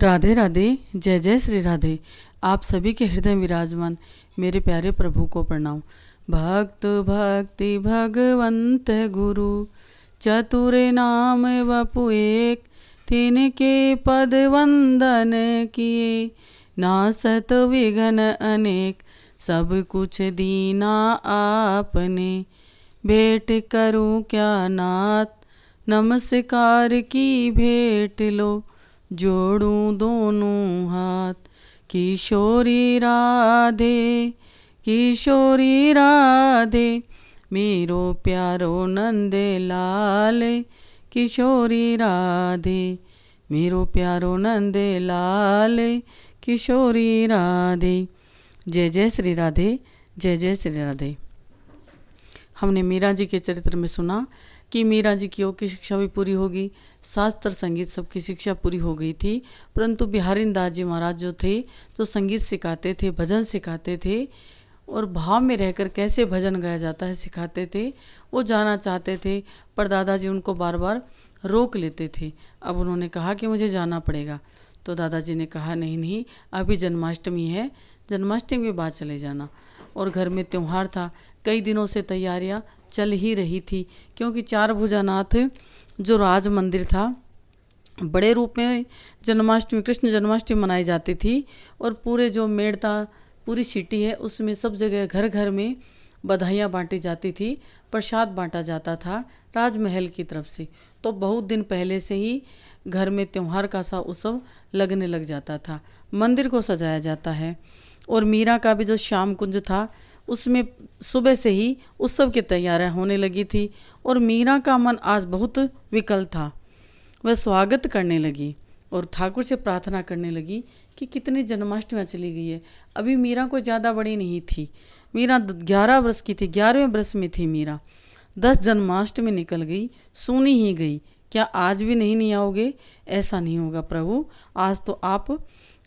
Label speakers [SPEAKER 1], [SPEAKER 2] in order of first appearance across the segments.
[SPEAKER 1] राधे राधे, जय जय श्री राधे। आप सभी के हृदय विराजमान मेरे प्यारे प्रभु को प्रणाम। भक्त भक्ति भगवंत गुरु, चतुरे नाम वपु एक, तिनके पद वंदन किए, नासत विघ्न अनेक, सब कुछ दीना आपने। भेंट करूं क्या नाथ, नमस्कार की भेंट लो, जोड़ूं दोनों हाथ। किशोरी राधे, किशोरी राधे, मेरो प्यारो नंद लाल। किशोरी राधे, मेरो प्यारो नंद लाल। किशोरी राधे। जय जय श्री राधे, जय जय श्री राधे। हमने मीरा जी के चरित्र में सुना कि मीरा जी की योग की शिक्षा भी पूरी होगी, शास्त्र संगीत सबकी शिक्षा पूरी हो गई थी, परंतु बिहारी दास जी महाराज जो थे तो संगीत सिखाते थे, भजन सिखाते थे और भाव में रहकर कैसे भजन गाया जाता है सिखाते थे। वो जाना चाहते थे पर दादाजी उनको बार बार रोक लेते थे। अब उन्होंने कहा कि मुझे जाना पड़ेगा, तो दादाजी ने कहा नहीं नहीं, अभी जन्माष्टमी है, जन्माष्टमी के बाद चले जाना। और घर में त्यौहार था, कई दिनों से तैयारियां चल ही रही थी, क्योंकि चार भुजानाथ जो राज मंदिर था बड़े रूप में जन्माष्टमी, कृष्ण जन्माष्टमी मनाई जाती थी। और पूरे जो मेड़ था, पूरी सिटी है, उसमें सब जगह घर घर में बधाइयाँ बांटी जाती थी, प्रसाद बांटा जाता था राजमहल की तरफ से। तो बहुत दिन पहले से ही घर में त्योहार का सा उत्सव लगने लग जाता था, मंदिर को सजाया जाता है। और मीरा का भी जो श्याम कुंज था उसमें सुबह से ही उत्सव की तैयारियां होने लगी थी। और मीरा का मन आज बहुत विकल था। वह स्वागत करने लगी और ठाकुर से प्रार्थना करने लगी कि कितनी जन्माष्टमी चली गई है। अभी मीरा कोई ज़्यादा बड़ी नहीं थी, मीरा 11 वर्ष की थी, 11वें वर्ष में थी मीरा। 10 जन्माष्टमी निकल गई, सुनी ही गई। क्या आज भी नहीं आओगे? ऐसा नहीं होगा प्रभु, आज तो आप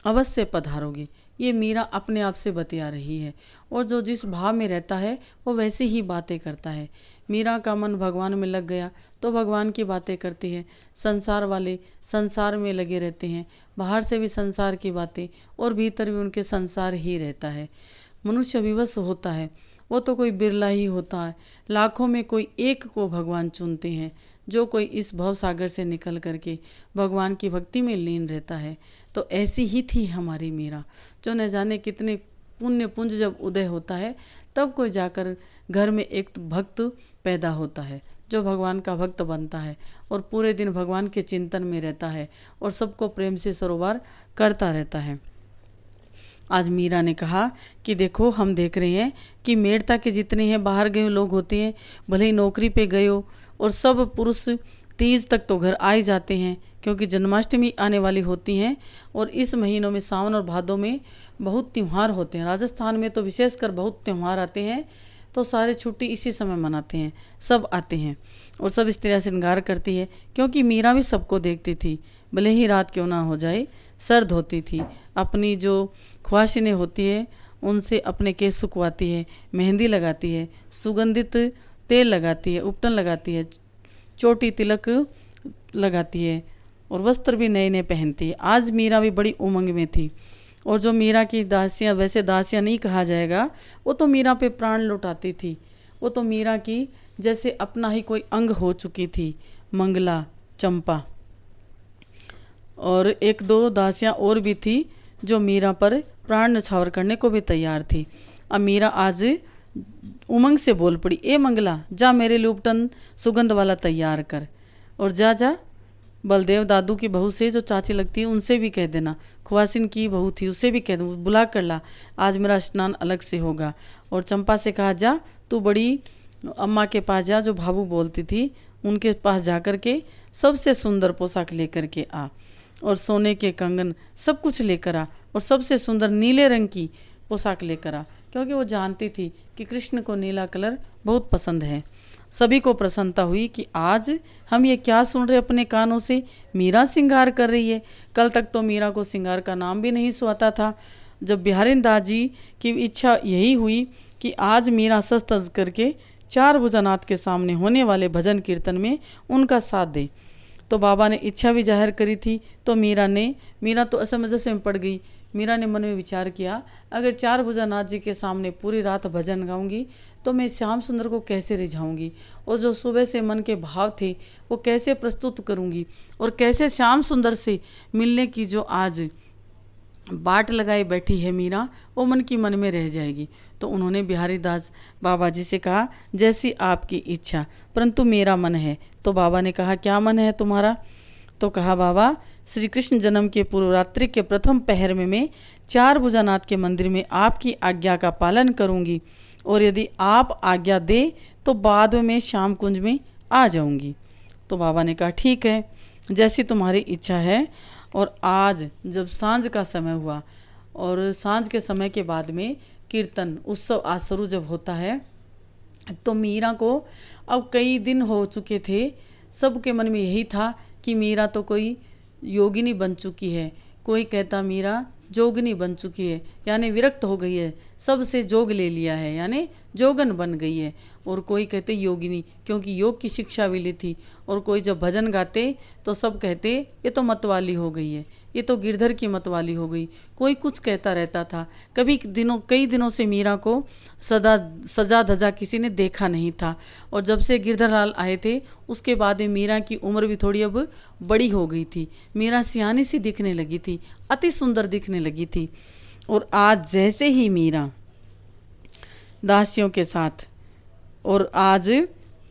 [SPEAKER 1] अवश्य पधारोगे। ये मीरा अपने आप से बतिया रही है, और जो जिस भाव में रहता है वो वैसे ही बातें करता है। मीरा का मन भगवान में लग गया तो भगवान की बातें करती है। संसार वाले संसार में लगे रहते हैं, बाहर से भी संसार की बातें और भीतर भी उनके संसार ही रहता है। मनुष्य विवश होता है, वो तो कोई बिरला ही होता है, लाखों में कोई एक को भगवान चुनते हैं, जो कोई इस भव सागर से निकल करके भगवान की भक्ति में लीन रहता है। तो ऐसी ही थी हमारी मीरा, जो न जाने कितने पुण्य पुंज जब उदय होता है तब कोई जाकर घर में एक भक्त पैदा होता है, जो भगवान का भक्त बनता है और पूरे दिन भगवान के चिंतन में रहता है और सबको प्रेम से सरोवर करता रहता है। आज मीरा ने कहा कि देखो, हम देख रहे हैं कि मेड़ता के जितने हैं बाहर गए लोग होते हैं, भले ही नौकरी पे गए हो, और सब पुरुष तीज तक तो घर आ ही जाते हैं, क्योंकि जन्माष्टमी आने वाली होती हैं। और इस महीनों में सावन और भादों में बहुत त्यौहार होते हैं। राजस्थान में तो विशेषकर बहुत त्यौहार आते हैं, तो सारे छुट्टी इसी समय मनाते हैं, सब आते हैं और सब स्त्रियाँ श्रृंगार करती है। क्योंकि मीरा भी सबको देखती थी, भले ही रात क्यों ना हो जाए, सर्द होती थी। अपनी जो ख्वाहिशें होती है उनसे अपने केस सुखवाती है, मेहंदी लगाती है, सुगंधित तेल लगाती है, उपटन लगाती है, चोटी तिलक लगाती है और वस्त्र भी नए नए पहनती है। आज मीरा भी बड़ी उमंग में थी। और जो मीरा की दासियाँ, वैसे दासियाँ नहीं कहा जाएगा, वो तो मीरा पे प्राण लुटाती थी। वो तो मीरा की जैसे अपना ही कोई अंग हो चुकी थी। मंगला, चंपा और एक दो दासियाँ और भी थी जो मीरा पर प्राण न्यौछावर करने को भी तैयार थी। अब मीरा आज उमंग से बोल पड़ी, ए मंगला, जा मेरे लिए उपटन सुगंध वाला तैयार कर, और जा जा बलदेव दादू की बहू से जो चाची लगती है उनसे भी कह देना, ख्वासिन की बहू थी उससे भी कह दो, बुला कर ला, आज मेरा स्नान अलग से होगा। और चंपा से कहा, जा तू बड़ी अम्मा के पास जा, जो भाभू बोलती थी, उनके पास जा कर के सबसे सुंदर पोशाक लेकर के आ, और सोने के कंगन सब कुछ लेकर आ, और सबसे सुंदर नीले रंग की पोशाक लेकर आ, क्योंकि वो जानती थी कि कृष्ण को नीला कलर बहुत पसंद है। सभी को प्रसन्नता हुई कि आज हम ये क्या सुन रहे अपने कानों से, मीरा श्रृंगार कर रही है। कल तक तो मीरा को श्रृंगार का नाम भी नहीं सुहाता था। जब बिहारी दास जी की इच्छा यही हुई कि आज मीरा सज तज करके चार भुजनाथ के सामने होने वाले भजन कीर्तन में उनका साथ दे, तो बाबा ने इच्छा भी जाहिर करी थी। तो मीरा तो असमंजस में पड़ गई। मीरा ने मन में विचार किया, अगर चार भुजानाथ जी के सामने पूरी रात भजन गाऊंगी तो मैं श्याम सुंदर को कैसे रिझाऊंगी, और जो सुबह से मन के भाव थे वो कैसे प्रस्तुत करूंगी, और कैसे श्याम सुंदर से मिलने की जो आज बाट लगाई बैठी है मीरा, वो मन की मन में रह जाएगी। तो उन्होंने बिहारी दास बाबा जी से कहा, जैसी आपकी इच्छा, परंतु मेरा मन है। तो बाबा ने कहा, क्या मन है तुम्हारा? तो कहा, बाबा श्री कृष्ण जन्म के पूर्वरात्रि के प्रथम पहर में मैं चार भुजानाथ के मंदिर में आपकी आज्ञा का पालन करूंगी, और यदि आप आज्ञा दे तो बाद में मैं श्याम कुंज में आ जाऊंगी। तो बाबा ने कहा, ठीक है, जैसी तुम्हारी इच्छा है। और आज जब सांझ का समय हुआ, और सांझ के समय के बाद में कीर्तन उत्सव आज शुरू जब होता है, तो मीरा को अब कई दिन हो चुके थे, सबके मन में यही था कि मीरा तो कोई योगिनी बन चुकी है, कोई कहता मीरा जोगनी बन चुकी है, यानी विरक्त हो गई है, सबसे जोग ले लिया है, यानी जोगन बन गई है। और कोई कहते योगिनी, क्योंकि योग की शिक्षा भी ली थी। और कोई जब भजन गाते तो सब कहते ये तो मतवाली हो गई है, ये तो गिरधर की मतवाली हो गई। कोई कुछ कहता रहता था। कई दिनों से मीरा को सजा धजा किसी ने देखा नहीं था। और जब से गिरधर लाल आए थे उसके बाद में मीरा की उम्र भी थोड़ी अब बड़ी हो गई थी। मीरा सियानी सी दिखने लगी थी, अति सुंदर दिखने लगी थी। और आज जैसे ही मीरा दासियों के साथ और आज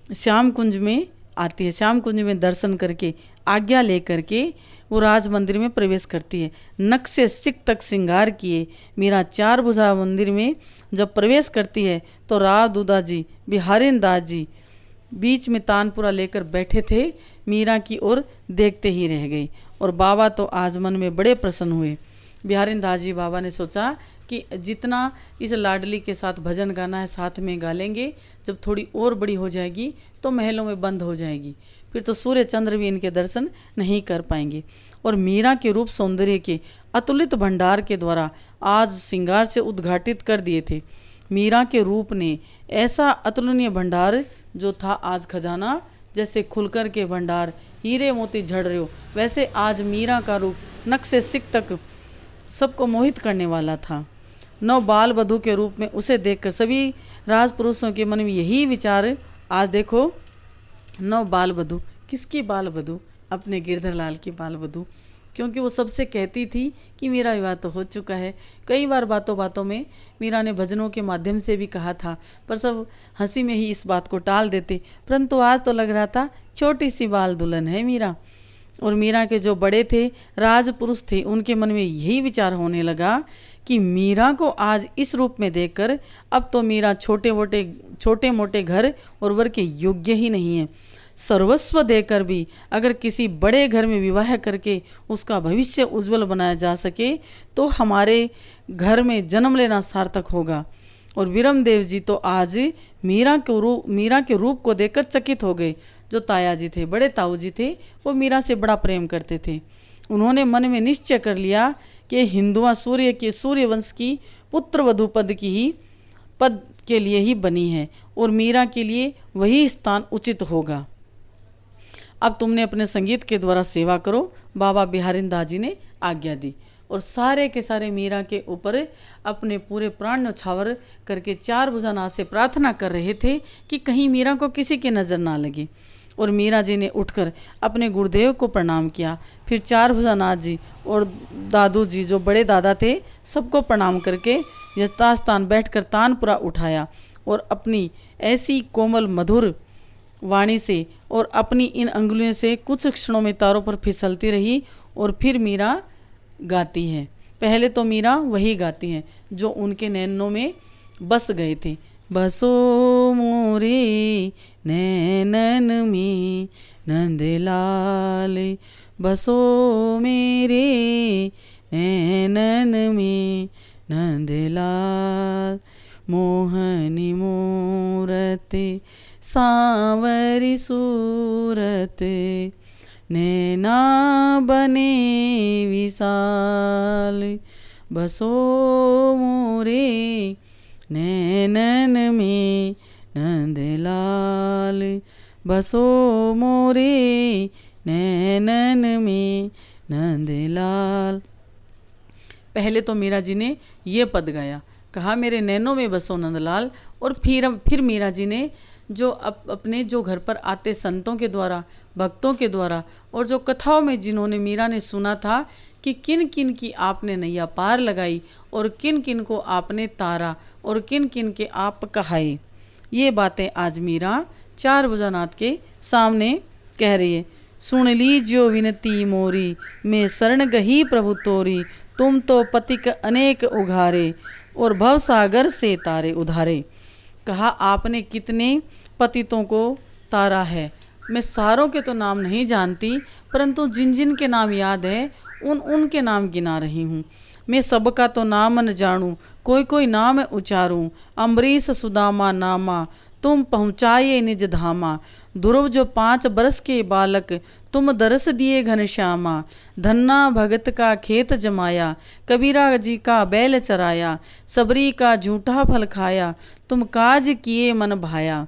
[SPEAKER 1] श्याम कुंज में आती है, श्याम कुंज में दर्शन करके आज्ञा ले करके वो राज मंदिर में प्रवेश करती है। नख से सिक तक श्रृंगार किए मीरा चार भुजा मंदिर में जब प्रवेश करती है तो राव दूदा जी, बिहारी दास जी बीच में तानपुरा लेकर बैठे थे, मीरा की ओर देखते ही रह गई। और बाबा तो आज मन में बड़े प्रसन्न हुए। बिहारी दास जी बाबा ने सोचा कि जितना इस लाडली के साथ भजन गाना है साथ में गा लेंगे, जब थोड़ी और बड़ी हो जाएगी तो महलों में बंद हो जाएगी, फिर तो सूर्य चंद्र भी इनके दर्शन नहीं कर पाएंगे। और मीरा के रूप सौंदर्य के अतुलित भंडार के द्वारा आज श्रृंगार से उद्घाटित कर दिए थे। मीरा के रूप ने ऐसा अतुलनीय भंडार जो था, आज खजाना जैसे खुलकर के भंडार हीरे मोती झड़ रहे हो, वैसे आज मीरा का रूप नख से सिक तक सबको मोहित करने वाला था। नव बाल वधू के रूप में उसे देखकर सभी राजपुरुषों के मन में यही विचार, आज देखो नव बाल वधू, किसकी बाल वधू? अपने गिरधर लाल की बाल वधू, क्योंकि वो सबसे कहती थी कि मेरा विवाह तो हो चुका है। कई बार बातों बातों में मीरा ने भजनों के माध्यम से भी कहा था, पर सब हंसी में ही इस बात को टाल देते। परंतु आज तो लग रहा था छोटी सी बाल दुल्हन है मीरा। और मीरा के जो बड़े थे, राजपुरुष थे, उनके मन में यही विचार होने लगा कि मीरा को आज इस रूप में देखकर अब तो मीरा छोटे मोटे घर और वर के योग्य ही नहीं है। सर्वस्व देकर भी अगर किसी बड़े घर में विवाह करके उसका भविष्य उज्जवल बनाया जा सके तो हमारे घर में जन्म लेना सार्थक होगा। और वीरमदेव जी तो आज मीरा के रूप को देखकर चकित हो गए। जो ताया जी थे, बड़े ताऊ जी थे, वो मीरा से बड़ा प्रेम करते थे। उन्होंने मन में निश्चय कर लिया कि हिंदुआ सूर्यवंश की पुत्र वधू पद के लिए ही बनी है और मीरा के लिए वही स्थान उचित होगा। अब तुमने अपने संगीत के द्वारा सेवा करो। बाबा बिहारी दास जी ने आज्ञा दी और सारे के सारे मीरा के ऊपर अपने पूरे प्राण न्यौछावर करके चार भुजानाथ से प्रार्थना कर रहे थे कि कहीं मीरा को किसी की नज़र ना लगे। और मीरा जी ने उठकर अपने गुरुदेव को प्रणाम किया। फिर चार भुजानाथ जी और दादू जी जो बड़े दादा थे सबको प्रणाम करके यथास्थान बैठकर तानपुरा उठाया और अपनी ऐसी कोमल मधुर वाणी से और अपनी इन अंगुलियों से कुछ क्षणों में तारों पर फिसलती रही। और फिर मीरा गाती है। पहले तो मीरा वही गाती हैं जो उनके नैनों में बस गए थे। बसो मोरे नैनन में नंदलाल, बसो मेरे नैनन में नंदलाल, मोहनी मूरत सांवरी सूरत, नैना बने विशाल, बसो मोरे नैनन में नंदलाल, बसो मोरे नैनन में नंदलाल। पहले तो मीरा जी ने ये पद गाया, कहा मेरे नैनों में बसो नंदलाल। और फिर मीरा जी ने जो अपने जो घर पर आते संतों के द्वारा, भक्तों के द्वारा, और जो कथाओं में जिन्होंने मीरा ने सुना था कि किन किन की आपने नैया पार लगाई और किन किन को आपने तारा और किन किन के आप कहाए, ये बातें आज मीरा चार भुजानाथ के सामने कह रही है। सुन लीजियो विनती मोरी, मैं शरण गही प्रभु तोरी, तुम तो पतिक अनेक उघारे और भव सागर से तारे उधारे। कहा आपने कितने पतितों को तारा है, मैं सारों के तो नाम नहीं जानती, परंतु जिन जिन के नाम याद है उनके नाम गिना रही हूँ। मैं सबका तो नाम न जानूँ, कोई कोई नाम उचारूँ। अम्बरीश सुदामा नामा, तुम पहुँचाए निज धामा। ध्रुव जो 5 बरस के बालक, तुम दरस दिए घनश्यामा। धन्ना भगत का खेत जमाया, कबीरा जी का बैल चराया। सबरी का झूठा फल खाया, तुम काज किए मन भाया।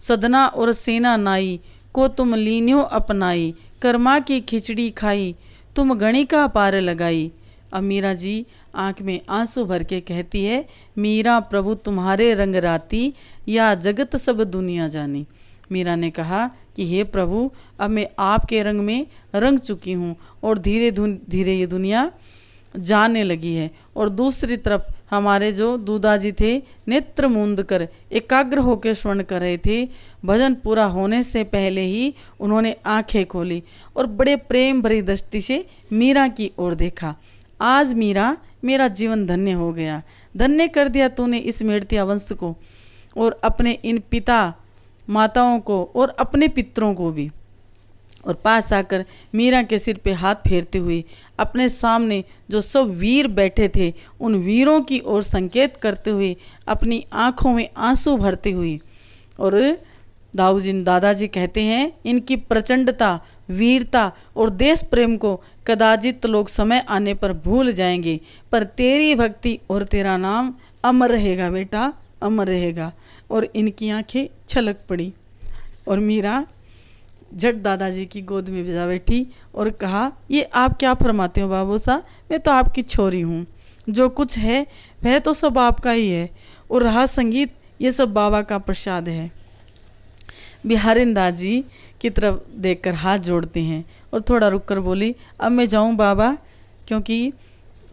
[SPEAKER 1] सदना और सेना नाई को तुम लीन्यो अपनाई, कर्मा की खिचड़ी खाई, तुम गणिका पार लगाई। अब मीरा जी आंख में आंसू भर के कहती है, मीरा प्रभु तुम्हारे रंग राती, या जगत सब दुनिया जानी। मीरा ने कहा कि हे प्रभु, अब मैं आपके रंग में रंग चुकी हूँ और धीरे धीरे ये दुनिया जानने लगी है। और दूसरी तरफ हमारे जो दूदा जी थे, नेत्र मूंद कर एकाग्र होकर श्रवण कर रहे थे। भजन पूरा होने से पहले ही उन्होंने आंखें खोली और बड़े प्रेम भरी दृष्टि से मीरा की ओर देखा। आज मीरा, मेरा जीवन धन्य हो गया, धन्य कर दिया तूने इस मेड़तिया वंश को और अपने इन पिता माताओं को और अपने पितरों को भी। और पास आकर मीरा के सिर पे हाथ फेरते हुए अपने सामने जो सब वीर बैठे थे उन वीरों की ओर संकेत करते हुए अपनी आंखों में आंसू भरते हुए, और दादाजी कहते हैं इनकी प्रचंडता, वीरता और देश प्रेम को कदाचित लोग समय आने पर भूल जाएंगे, पर तेरी भक्ति और तेरा नाम अमर रहेगा बेटा, अमर रहेगा। और इनकी आंखें छलक पड़ी और मीरा झट दादाजी की गोद में जा बैठी और कहा, ये आप क्या फरमाते हो बाबू साहब, मैं तो आपकी छोरी हूँ, जो कुछ है वह तो सब आपका ही है, और रहा संगीत ये सब बाबा का प्रसाद है। बिहारिन दाजी की तरफ देखकर हाथ जोड़ते हैं और थोड़ा रुक कर बोली, अब मैं जाऊँ बाबा, क्योंकि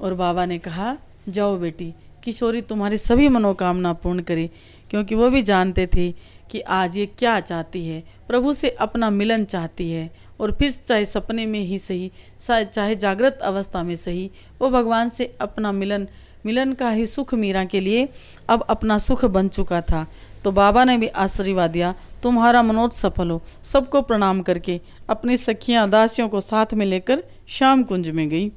[SPEAKER 1] और बाबा ने कहा, जाओ बेटी, किशोरी तुम्हारी सभी मनोकामना पूर्ण करे, क्योंकि वो भी जानते थे कि आज ये क्या चाहती है, प्रभु से अपना मिलन चाहती है। और फिर चाहे सपने में ही सही, चाहे जागृत अवस्था में सही, वो भगवान से अपना मिलन का ही सुख मीरा के लिए अब अपना सुख बन चुका था। तो बाबा ने भी आशीर्वाद दिया, तुम्हारा मनोरथ सफल हो। सबको प्रणाम करके अपनी सखियां दासियों को साथ में लेकर श्याम कुंज में गई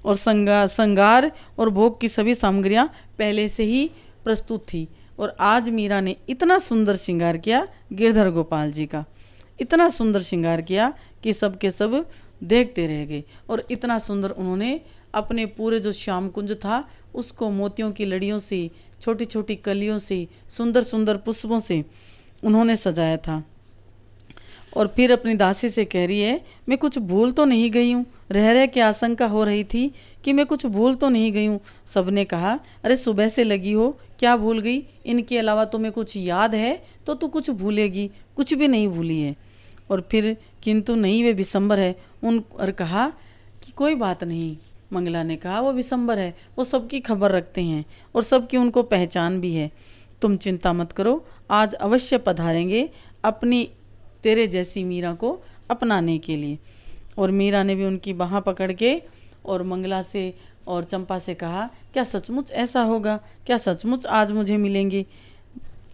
[SPEAKER 1] और संगार और भोग की सभी सामग्रियां पहले से ही प्रस्तुत थी। और आज मीरा ने इतना सुंदर श्रृंगार किया, गिरधर गोपाल जी का इतना सुंदर श्रृंगार किया कि सब के सब देखते रह गए। और इतना सुंदर उन्होंने अपने पूरे जो श्याम कुंज था उसको मोतियों की लड़ियों से, छोटी छोटी कलियों से, सुंदर सुंदर पुष्पों से उन्होंने सजाया था। और फिर अपनी दासी से कह रही है, मैं कुछ भूल तो नहीं गई हूँ। रह के आशंका हो रही थी कि मैं कुछ भूल तो नहीं गई हूँ। सबने कहा, अरे सुबह से लगी हो, क्या भूल गई? इनके अलावा तुम्हें कुछ याद है तो तू कुछ भूलेगी, कुछ भी नहीं भूली है। और फिर किंतु नहीं, वे विशंबर है और कहा कि कोई बात नहीं। मंगला ने कहा, वो विशंबर है, वो सबकी खबर रखते हैं और सबकी उनको पहचान भी है, तुम चिंता मत करो, आज अवश्य पधारेंगे अपनी तेरे जैसी मीरा को अपनाने के लिए। और मीरा ने भी उनकी बाँह पकड़ के और मंगला से और चंपा से कहा, क्या सचमुच ऐसा होगा? क्या सचमुच आज मुझे मिलेंगे?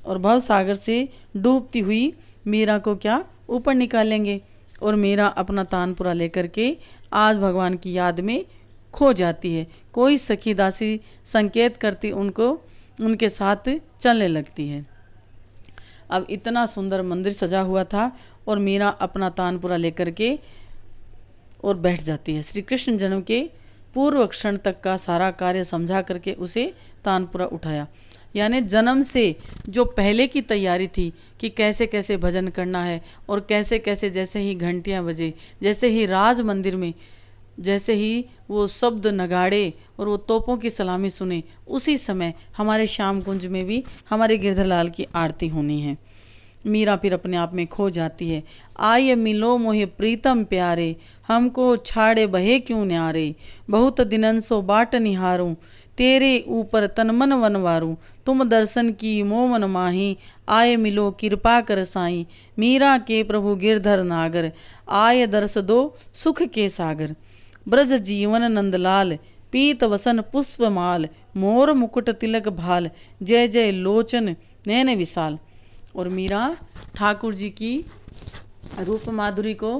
[SPEAKER 1] और भव सागर से डूबती हुई मीरा को क्या ऊपर निकालेंगे? और मीरा अपना तानपुरा लेकर के आज भगवान की याद में खो जाती है। कोई सखी दासी संकेत करती उनको उनके साथ चलने लगती है। अब इतना सुंदर मंदिर सजा हुआ था और मीरा अपना तानपुरा लेकर के और बैठ जाती है। श्री कृष्ण जन्म के पूर्व क्षण तक का सारा कार्य समझा करके उसे तानपुरा उठाया। यानी जन्म से जो पहले की तैयारी थी कि कैसे कैसे भजन करना है और कैसे कैसे, जैसे ही घंटियाँ बजे, जैसे ही राज मंदिर में, जैसे ही वो शब्द नगाड़े और वो तोपों की सलामी सुने, उसी समय हमारे श्याम कुंज में भी हमारे गिरधरलाल की आरती होनी है। मीरा फिर अपने आप में खो जाती है। आय मिलो मोहे प्रीतम प्यारे, हमको छाड़े बहे क्यों न्यारे, बहुत दिनन सो बाट निहारूं, तेरे ऊपर तन मन वनवारूं, तुम दर्शन की मोमन माही, आय मिलो कृपा कर साई, मीरा के प्रभु गिरधर नागर, आय दर्श दो सुख के सागर, ब्रज जीवन नंदलाल, पीत वसन पुष्प माल, मोर मुकुट तिलक भाल, जय जय लोचन नैन विशाल। और मीरा ठाकुर जी की रूप माधुरी को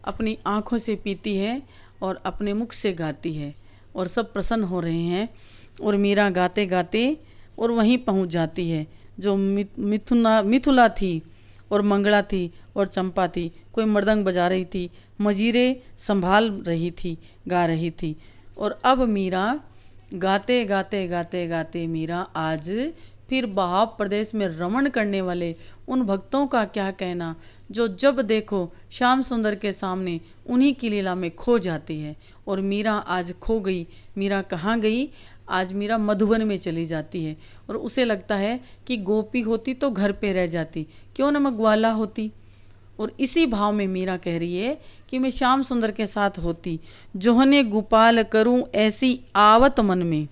[SPEAKER 1] अपनी आँखों से पीती है और अपने मुख से गाती है और सब प्रसन्न हो रहे हैं। और मीरा गाते गाते और वहीं पहुंच जाती है जो मिथुला थी और मंगला थी और चंपा थी, कोई मृदंग बजा रही थी, मजीरे संभाल रही थी, गा रही थी। और अब मीरा गाते गाते गाते गाते मीरा आज फिर बहाव प्रदेश में रमण करने वाले उन भक्तों का क्या कहना, जो जब देखो श्याम सुंदर के सामने उन्हीं की लीला में खो जाती है। और मीरा आज खो गई। मीरा कहाँ गई? आज मीरा मधुबन में चली जाती है और उसे लगता है कि गोपी होती तो घर पे रह जाती, क्यों न मैं ग्वाला होती। और इसी भाव में मीरा कह रही है कि मैं श्याम सुंदर के साथ होती, जोहने गोपाल करूं ऐसी आवत मन में,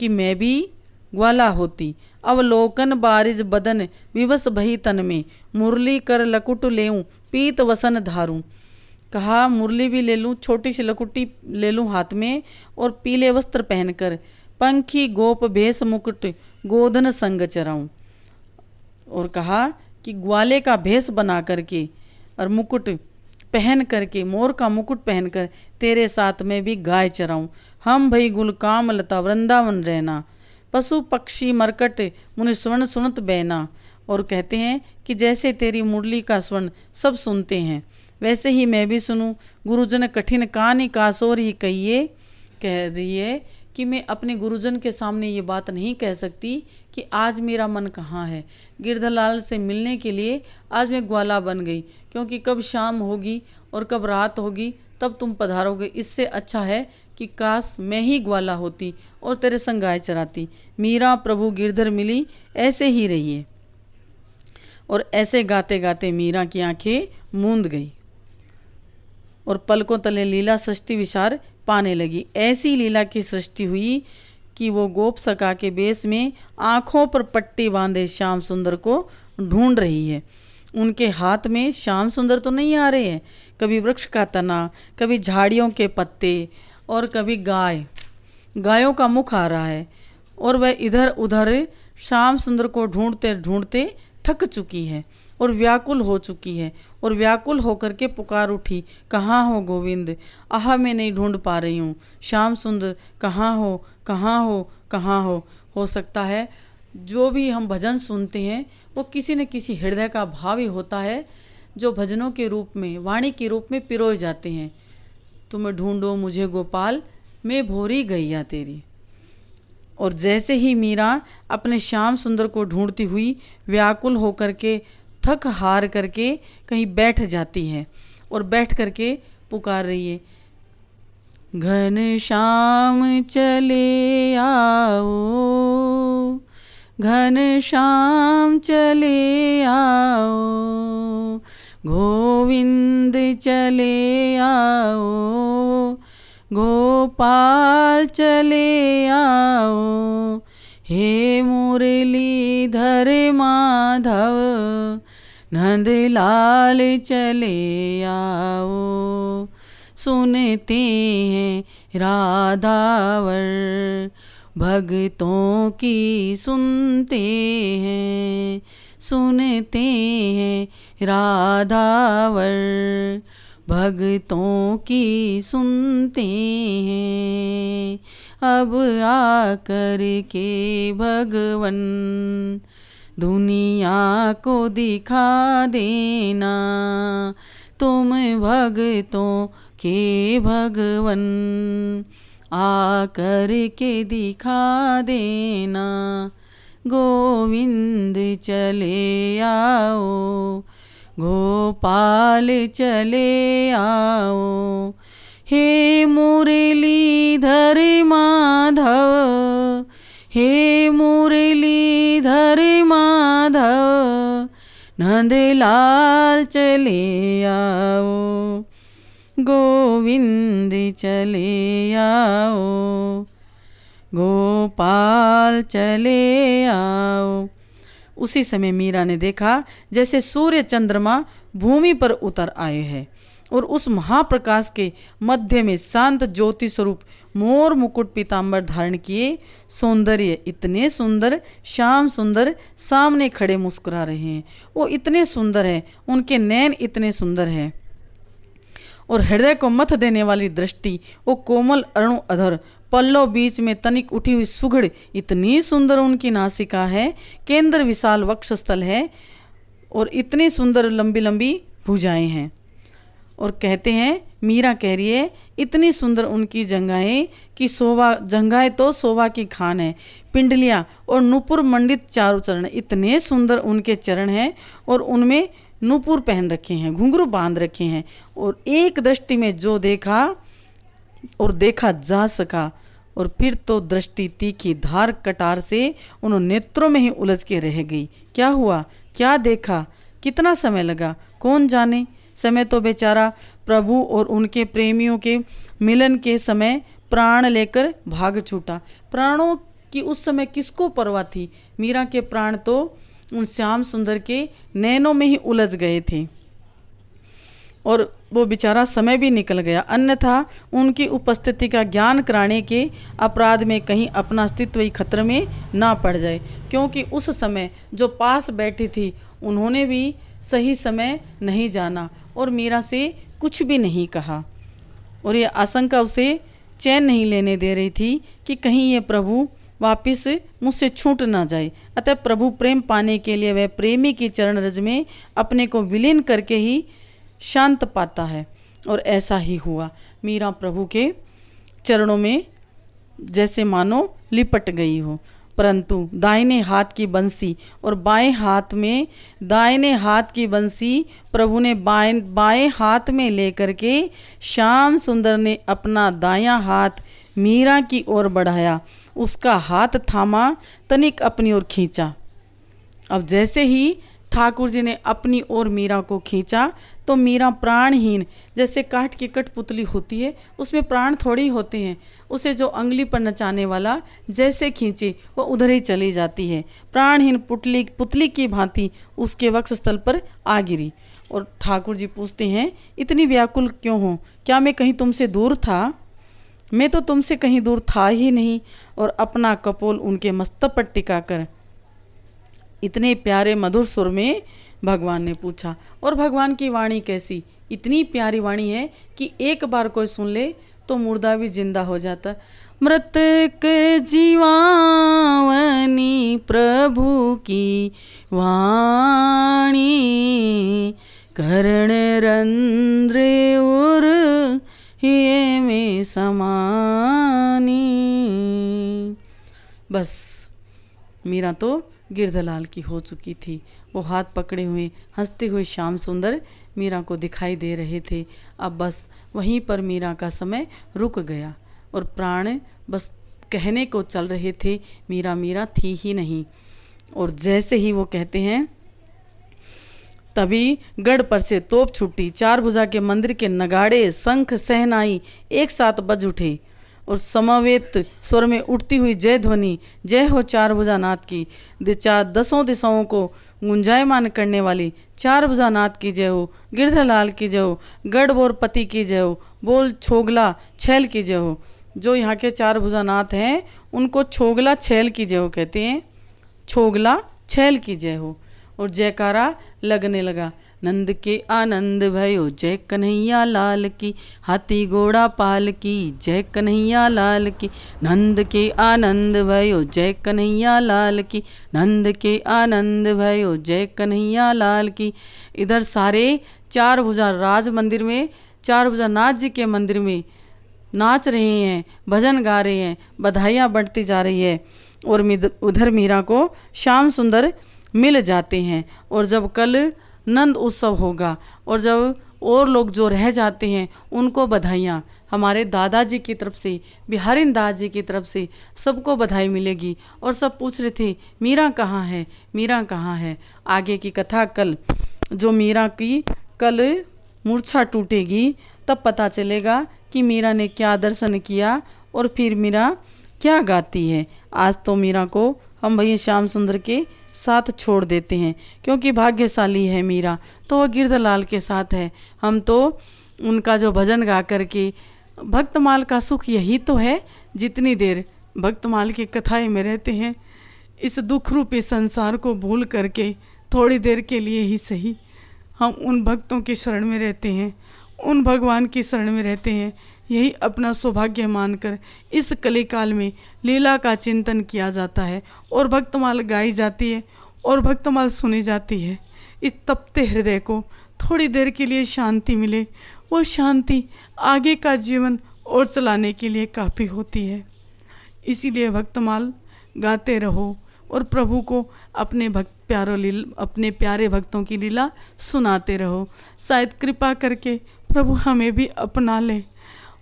[SPEAKER 1] कि मैं भी ग्वाला होती। अवलोकन बारिज बदन विवश भई तन में, मुरली कर लकुट लेऊं पीत वसन धारूं। कहा मुरली भी ले लूं, छोटी सी लकुटी ले लूं हाथ में और पीले वस्त्र पहनकर, पंखी गोप भेष मुकुट गोधन संग चराऊं। और कहा कि ग्वाले का भेष बना करके और मुकुट पहन करके, मोर का मुकुट पहनकर तेरे साथ में भी गाय चराऊं। हम भई गुलकाम लता वृंदावन रहना, पशु पक्षी मरकट मुनि स्वर्ण सुनत बैना। और कहते हैं कि जैसे तेरी मुरली का स्वर्ण सब सुनते हैं, वैसे ही मैं भी सुनूं। गुरुजन कठिन कानि कासोर ही कहिए। कह रही है कि मैं अपने गुरुजन के सामने ये बात नहीं कह सकती कि आज मेरा मन कहाँ है। गिरधरलाल से मिलने के लिए आज मैं ग्वाला बन गई, क्योंकि कब शाम होगी और कब रात होगी तब तुम पधारोगे। इससे अच्छा है कि काश मैं ही ग्वाला होती और तेरे संग गाय चराती। मीरा प्रभु गिरधर मिली, ऐसे ही रहिए। और ऐसे गाते गाते मीरा की आंखें मूंद गई और पलकों तले लीला सृष्टि विचार पाने लगी। ऐसी लीला की सृष्टि हुई कि वो गोप सखा के बेस में आँखों पर पट्टी बांधे श्याम सुंदर को ढूंढ रही है। उनके हाथ में श्याम सुंदर तो नहीं आ रहे हैं, कभी वृक्ष का तना, कभी झाड़ियों के पत्ते और कभी गायों का मुख आ रहा है। और वह इधर उधर श्याम सुंदर को ढूंढते ढूंढते थक चुकी है और व्याकुल हो चुकी है। और व्याकुल होकर के पुकार उठी, कहाँ हो गोविंद? आह मैं नहीं ढूंढ पा रही हूँ। श्याम सुंदर कहाँ हो, कहाँ हो, कहाँ हो सकता है जो भी हम भजन सुनते हैं वो किसी न किसी हृदय का भाव ही होता है, जो भजनों के रूप में, वाणी के रूप में पिरोए जाते हैं। तुम ढूंढो मुझे गोपाल, मैं भोरी गैया तेरी। और जैसे ही मीरा अपने श्याम सुंदर को ढूंढती हुई व्याकुल होकर के, थक हार करके कहीं बैठ जाती है और बैठ करके पुकार रही है, घन श्याम चले आओ, घन श्याम चले आओ, गोविंद चले आओ, गोपाल चले आओ, हे मुरलीधर माधव नंदलाल चले आओ। सुनते हैं राधावर भक्तों की सुनते हैं, सुनते हैं राधावर भक्तों की सुनते हैं। अब आकर के भगवन दुनिया को दिखा देना, तुम भक्तों के भगवन आकर के दिखा देना। गोविंद चले आओ, गोपाल चले आओ। हे मुरलीधर माधव, हे मुरलीधर माधव, नंदलाल चले आओ, गोविंद चले आओ, गोपाल चले आओ। उसी समय मीरा ने देखा जैसे सूर्य चंद्रमा भूमि पर उतर आए हैं और उस महाप्रकाश के मध्य में शांत ज्योति स्वरूप मोर मुकुट पीताम्बर धारण किए सौंदर्य इतने सुंदर, श्याम सुंदर सामने खड़े मुस्कुरा रहे हैं। वो इतने सुंदर है, उनके नैन इतने सुंदर हैं और हृदय को मथ देने वाली दृष्टि, वो कोमल अरुण अधर, पल्लव बीच में तनिक उठी हुई सुघड़, इतनी सुंदर उनकी नासिका है, केंद्र विशाल वक्षस्थल है और इतनी सुंदर लंबी लंबी भुजाएं हैं। और कहते हैं, मीरा कह रही है, इतनी सुंदर उनकी जंघाएं कि शोभा, जंघाएं तो शोभा की खान है, पिंडलियाँ और नुपुर मंडित चारों चरण, इतने सुंदर उनके चरण हैं और उनमें नुपुर पहन रखे हैं, घुंघरू बांध रखे हैं। और एक दृष्टि में जो देखा और देखा जा सका, और फिर तो दृष्टि तीखी धार कटार से उन नेत्रों में ही उलझ के रह गई। क्या हुआ, क्या देखा, कितना समय लगा, कौन जाने। समय तो बेचारा प्रभु और उनके प्रेमियों के मिलन के समय प्राण लेकर भाग छूटा। प्राणों की उस समय किसको परवाह थी। मीरा के प्राण तो उन श्याम सुंदर के नैनों में ही उलझ गए थे और वो बेचारा समय भी निकल गया। अन्यथा उनकी उपस्थिति का ज्ञान कराने के अपराध में कहीं अपना अस्तित्व ही खतरे में ना पड़ जाए, क्योंकि उस समय जो पास बैठी थी उन्होंने भी सही समय नहीं जाना और मीरा से कुछ भी नहीं कहा। और ये आशंका उसे चैन नहीं लेने दे रही थी कि कहीं ये प्रभु वापिस मुझसे छूट ना जाए। अतः प्रभु प्रेम पाने के लिए वह प्रेमी की चरण रज में अपने को विलीन करके ही शांत पाता है। और ऐसा ही हुआ। मीरा प्रभु के चरणों में जैसे मानो लिपट गई हो, परंतु दाहिने हाथ की बंसी और बाएं हाथ में, दाहिने हाथ की बंसी प्रभु ने बाएं हाथ में लेकर के श्याम सुंदर ने अपना दायां हाथ मीरा की ओर बढ़ाया, उसका हाथ थामा, तनिक अपनी ओर खींचा। अब जैसे ही ठाकुर जी ने अपनी ओर मीरा को खींचा तो मीरा प्राणहीन, जैसे काठ की कठपुतली होती है उसमें प्राण थोड़ी होते हैं, उसे जो अंगुली पर नचाने वाला जैसे खींचे वो उधर ही चली जाती है। प्राणहीन पुतली की भांति उसके वक्षस्थल पर आ गिरी। और ठाकुर जी पूछते हैं, इतनी व्याकुल क्यों हो, क्या मैं कहीं तुमसे दूर था? मैं तो तुमसे कहीं दूर था ही नहीं। और अपना कपोल उनके मस्तक पर टिकाकर इतने प्यारे मधुर सुर में भगवान ने पूछा। और भगवान की वाणी कैसी, इतनी प्यारी वाणी है कि एक बार कोई सुन ले तो मुर्दा भी जिंदा हो जाता। मृतक जीवावनी प्रभु की वाणी, कर्ण रंध्र उर ये में समानी। बस मीरा तो गिरधलाल की हो चुकी थी। वो हाथ पकड़े हुए हंसते हुए श्याम सुंदर मीरा को दिखाई दे रहे थे। अब बस वहीं पर मीरा का समय रुक गया और प्राण बस कहने को चल रहे थे, मीरा मीरा थी ही नहीं। और जैसे ही वो कहते हैं तभी गढ़ पर से तोप छुट्टी, चार भुजा के मंदिर के नगाड़े, शंख, सहनाई एक साथ बज उठे और समवेत स्वर में उठती हुई जय ध्वनि, जय हो चार भुजा नाथ की, दसों दिशाओं को गुंजायमान करने वाली चार भुजा नाथ की जय हो, गिरधलाल की जय हो, गढ़बोरपति की जय हो, बोल छोगला छैल की जय हो। जो यहाँ के चार भुजा नाथ हैं उनको छोगला छैल की जय हो कहते हैं, छोगला छैल की जय हो। और जयकारा लगने लगा, नंद के आनंद भयो जय कन्हैया लाल की, हाथी घोड़ा पाल की जय कन्हैया लाल की, नंद के आनंद भयो जय कन्हैया लाल की, नंद के आनंद भयो जय कन्हैया लाल की। इधर सारे चार भुजा राज मंदिर में, चार भुजा नाथ जी के मंदिर में नाच रहे हैं, भजन गा रहे हैं, बधाइयाँ बढ़ती जा रही है। और उधर मीरा को श्याम सुंदर मिल जाते हैं। और जब कल नंद उत्सव होगा और जब और लोग जो रह जाते हैं उनको बधाइयाँ हमारे दादाजी की तरफ से, बिहारिन दास जी की तरफ से सबको बधाई मिलेगी। और सब पूछ रहे थे मीरा कहाँ है, मीरा कहाँ है। आगे की कथा कल, जो मीरा की कल मूर्छा टूटेगी तब पता चलेगा कि मीरा ने क्या दर्शन किया और फिर मीरा क्या गाती है। आज तो मीरा को हम भैया श्याम सुंदर के साथ छोड़ देते हैं, क्योंकि भाग्यशाली है मीरा, तो वह गिरधरलाल के साथ है। हम तो उनका जो भजन गा करके, भक्तमाल का सुख यही तो है, जितनी देर भक्तमाल की कथाएं में रहते हैं, इस दुख रूपी संसार को भूल करके थोड़ी देर के लिए ही सही हम उन भक्तों की शरण में रहते हैं, उन भगवान की शरण में रहते हैं। यही अपना सौभाग्य मानकर इस कलिकाल में लीला का चिंतन किया जाता है और भक्तमाल गाई जाती है और भक्तमाल सुनी जाती है। इस तपते हृदय को थोड़ी देर के लिए शांति मिले, वो शांति आगे का जीवन और चलाने के लिए काफ़ी होती है। इसीलिए भक्तमाल गाते रहो और प्रभु को अपने अपने प्यारे भक्तों की लीला सुनाते रहो। शायद कृपा करके प्रभु हमें भी अपना ले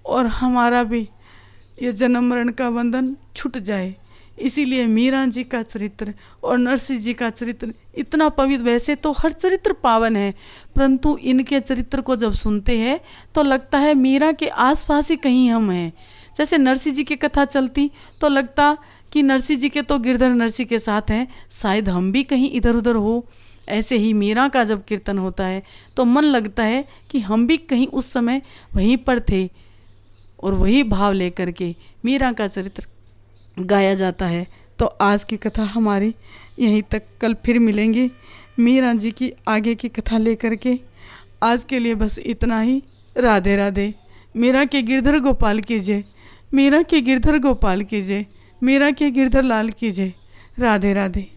[SPEAKER 1] और हमारा भी ये जन्म मरण का बंधन छूट जाए। इसीलिए मीरा जी का चरित्र और नरसिंह जी का चरित्र इतना पवित्र, वैसे तो हर चरित्र पावन है, परंतु इनके चरित्र को जब सुनते हैं तो लगता है मीरा के आसपास ही कहीं हम हैं। जैसे नरसिंह जी की कथा चलती तो लगता कि नरसिंह जी के तो गिरधर नरसिंह के साथ हैं, शायद हम भी कहीं इधर उधर हो। ऐसे ही मीरा का जब कीर्तन होता है तो मन लगता है कि हम भी कहीं उस समय वहीं पर थे, और वही भाव लेकर के मीरा का चरित्र गाया जाता है। तो आज की कथा हमारी यहीं तक, कल फिर मिलेंगे मीरा जी की आगे की कथा लेकर के। आज के लिए बस इतना ही। राधे राधे। मीरा के गिरधर गोपाल की जय, मीरा के गिरधर गोपाल की जय, मीरा के गिरधर लाल की जय। राधे राधे।